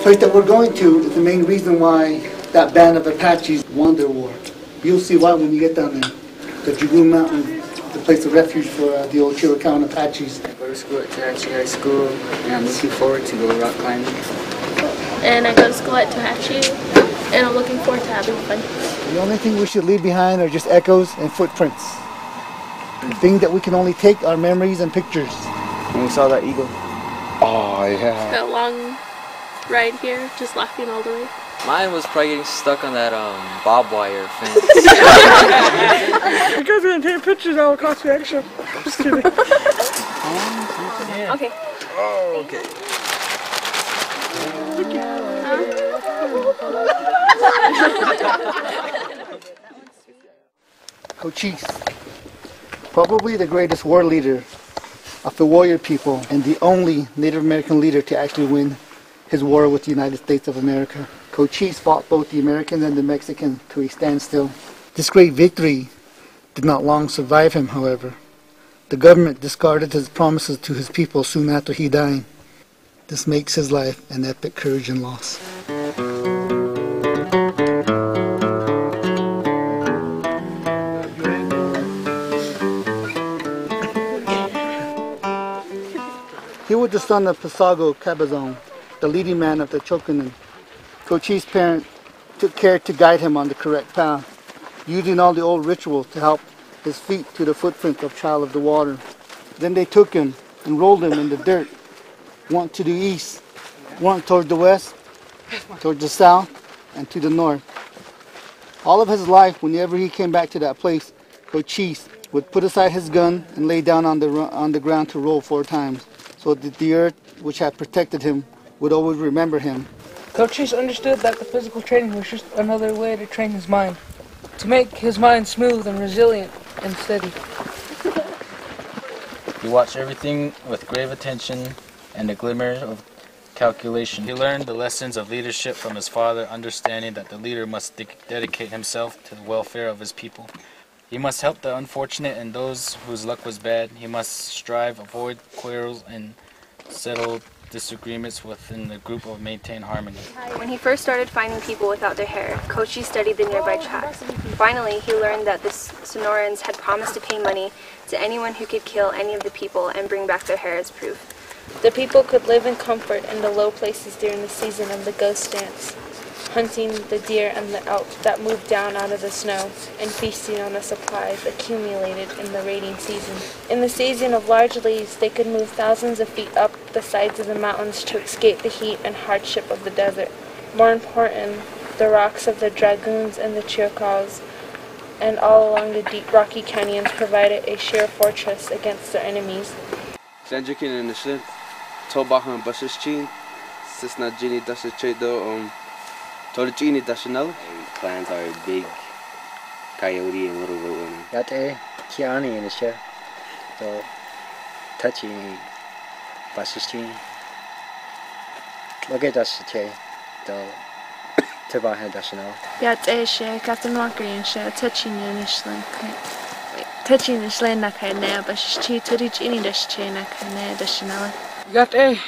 place that we're going to is the main reason why that band of Apaches won their war. You'll see why when you get down there. The Dragoon Mountain, the place of refuge for the old Chiricahua Apaches. I go to school at Tallahatchie High School, and I'm looking forward to go rock climbing. And I go to school at Tallahatchie, and I'm looking forward to having fun. The only thing we should leave behind are just echoes and footprints. The thing that we can only take are memories and pictures. When we saw that eagle. Oh, yeah. A long ride here, just laughing all the way. Mine was probably getting stuck on that barbed wire fence. You guys are gonna take pictures that will cost you extra. Just kidding. Okay. Oh, okay. Cochise, probably the greatest war leader of the warrior people and the only Native American leader to actually win his war with the United States of America. Cochise fought both the Americans and the Mexicans to a standstill. This great victory did not long survive him, however. The government discarded his promises to his people soon after he died. This makes his life an epic courage and loss. He was the son of Pasago Cabazon, the leading man of the Chokanan. Cochise's parents took care to guide him on the correct path, using all the old rituals to help his feet to the footprint of Child of the Water. Then they took him and rolled him in the dirt, one to the east, one toward the west, toward the south, and to the north. All of his life, whenever he came back to that place, Cochise would put aside his gun and lay down on the ground to roll 4 times, so that the earth, which had protected him, would always remember him. Cochise understood that the physical training was just another way to train his mind, to make his mind smooth and resilient and steady. He watched everything with grave attention and a glimmer of calculation. He learned the lessons of leadership from his father, understanding that the leader must dedicate himself to the welfare of his people. He must help the unfortunate and those whose luck was bad. He must strive, avoid quarrels, and settle disagreements within the group or maintain harmony. When he first started finding people without their hair, Cochise studied the nearby tracks. Finally, he learned that the Sonorans had promised to pay money to anyone who could kill any of the people and bring back their hair as proof. The people could live in comfort in the low places during the season of the ghost dance, hunting the deer and the elk that moved down out of the snow, and feasting on the supplies accumulated in the raiding season. In the season of large leaves, they could move thousands of feet up the sides of the mountains to escape the heat and hardship of the desert. More important, the rocks of the Dragoons and the Chiricahuas, and all along the deep rocky canyons provided a sheer fortress against their enemies. Clans are big coyote and little road runner. Yate Kiani in the chair. So touching Basistin. Look at us today. The Tibahan Dational. Yate she Captain Walker she touching in Ishland. Touching Ishland Nakane, but she to reach any dash chain Nakane Dational. Yate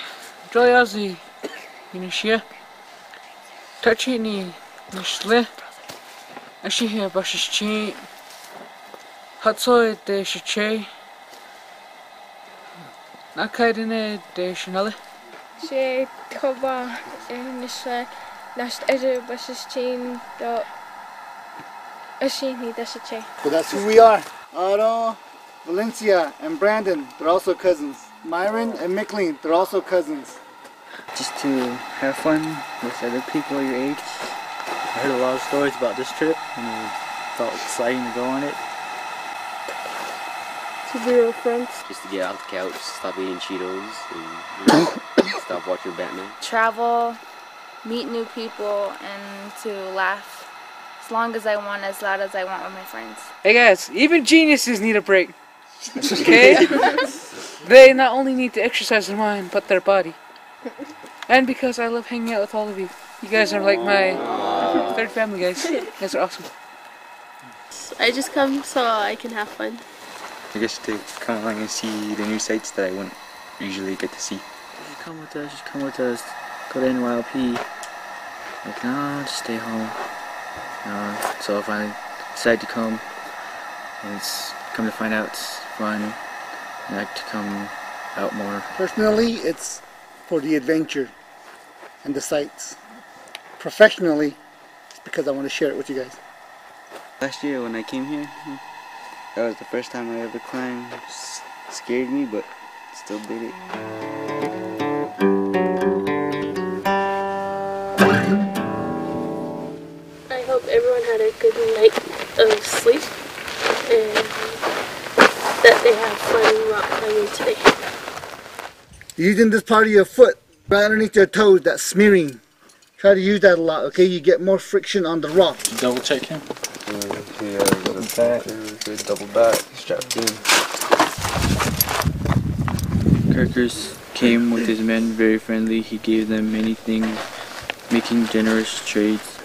Joyazi in the chair. Touching Nishle. Ashi here Basistin. Hatsoy de Shiche. Nakaidine de Chanel. She Toba in Ishland. Last ever Basistin do Ashini Dashache. So that's who we are. Otto, Valencia, and Brandon, they're also cousins. Myron and Mickling, they're also cousins. Just to have fun with other people your age. I heard a lot of stories about this trip and it felt exciting to go on it. To be real friends. Just to get out the couch, stop eating Cheetos, and stop watching Batman. Travel, meet new people, and to laugh as long as I want, as loud as I want with my friends. Hey guys, even geniuses need a break. Okay? They not only need to exercise their mind, but their body. And because I love hanging out with all of you. You guys are like my third family, guys. You guys are awesome. I just come so I can have fun. I guess to come along and see the new sights that I wouldn't usually get to see. Come with us, go to NYLP. Like, no, I'll just stay home. So I finally decided to come, and it's come to find out it's fun. I like to come out more. Personally, it's for the adventure and the sights. Professionally, it's because I want to share it with you guys. Last year when I came here, that was the first time I ever climbed. It scared me, but still did it. I hope everyone had a good night of sleep and that they have fun rock climbing today. Using this part of your foot right underneath your toes, that smearing. Try to use that a lot, okay? You get more friction on the rock. Double check him. Yeah, double back, strapped in. Kirkers came with his men very friendly. He gave them many things, making generous trades.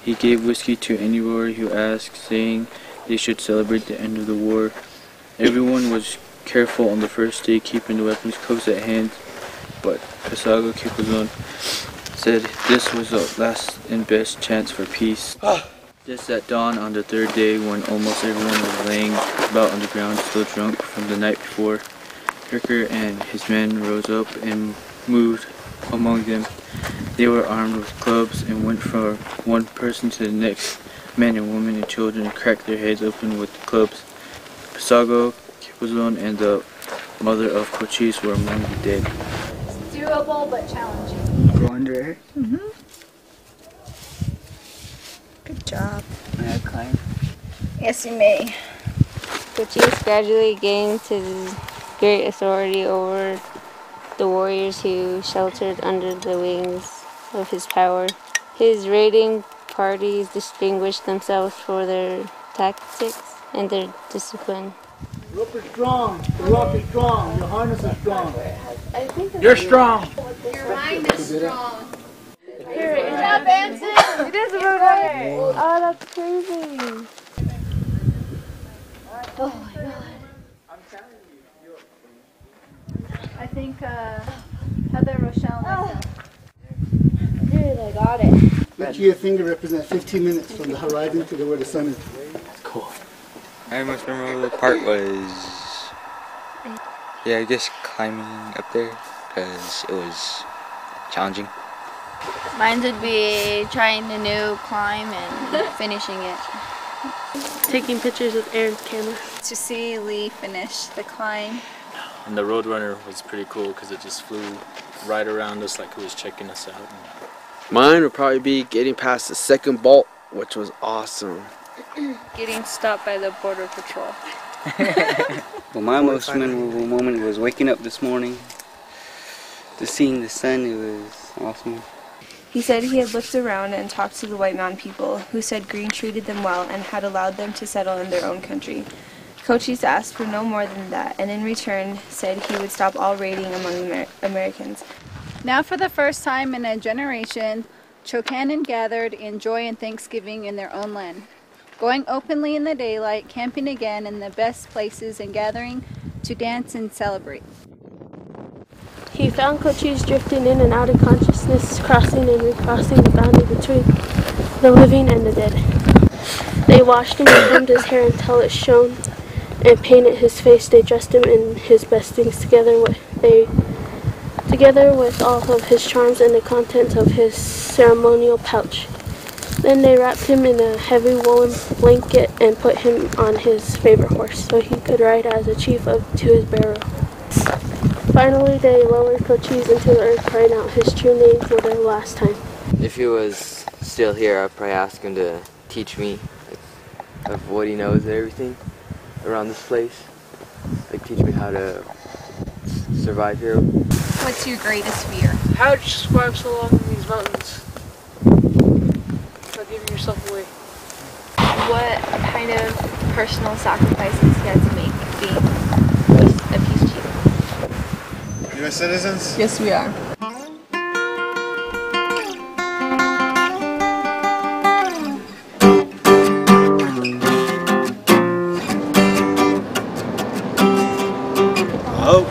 He gave whiskey to anyone who asked, saying they should celebrate the end of the war. Everyone was careful on the first day, keeping the weapons close at hand, but Pisago Kipuzon said this was the last and best chance for peace. Just at dawn on the third day, when almost everyone was laying about on the ground, still drunk from the night before, Kirker and his men rose up and moved among them. They were armed with clubs and went from one person to the next. Men and women and children cracked their heads open with the clubs. Pisago Kipuzon and the mother of Cochise were among the dead. It's doable but challenging. Go under. Good job. May I climb? Yes, you may. Cochise gradually gained his great authority over the warriors who sheltered under the wings of his power. His raiding parties distinguished themselves for their tactics and their discipline. The rope is strong. The rope is strong. Your harness is strong. You're strong. Your mind is strong. Here it is. Good job, Benson. It is a road runner. Oh, that's crazy. Oh my god. I think Heather, Rochelle, and myself. Dude, I got it. Each of your finger represents 15 minutes from the horizon to where the sun is. Cool. My most memorable part was, I guess climbing up there, because it was challenging. Mine would be trying the new climb and finishing it. Taking pictures with Aaron's camera. To see Lee finish the climb. And the Roadrunner was pretty cool because it just flew right around us like it was checking us out. Mine would probably be getting past the second bolt, which was awesome. Getting stopped by the border patrol. Well, my most memorable moment was waking up this morning, just seeing the sun. It was awesome. He said he had looked around and talked to the white mountain people, who said Green treated them well and had allowed them to settle in their own country. Cochise asked for no more than that, and in return said he would stop all raiding among Americans. Now for the first time in a generation, Chokanon gathered in joy and thanksgiving in their own land. Going openly in the daylight, camping again in the best places, and gathering to dance and celebrate. He found Cochise drifting in and out of consciousness, crossing and recrossing the boundary between the living and the dead. They washed him and combed his hair until it shone, and painted his face. They dressed him in his best things together with all of his charms and the contents of his ceremonial pouch. Then they wrapped him in a heavy woolen blanket and put him on his favorite horse so he could ride as a chief to his burial. Finally, they lowered Cochise into the earth, crying out his true name for the last time. If he was still here, I'd probably ask him to teach me of what he knows and everything around this place. Like teach me how to survive here. What's your greatest fear? How would you survive so long in these mountains? Without giving yourself away. What kind of personal sacrifices he had to make being a peace chief? U.S. citizens? Yes, we are. Oh.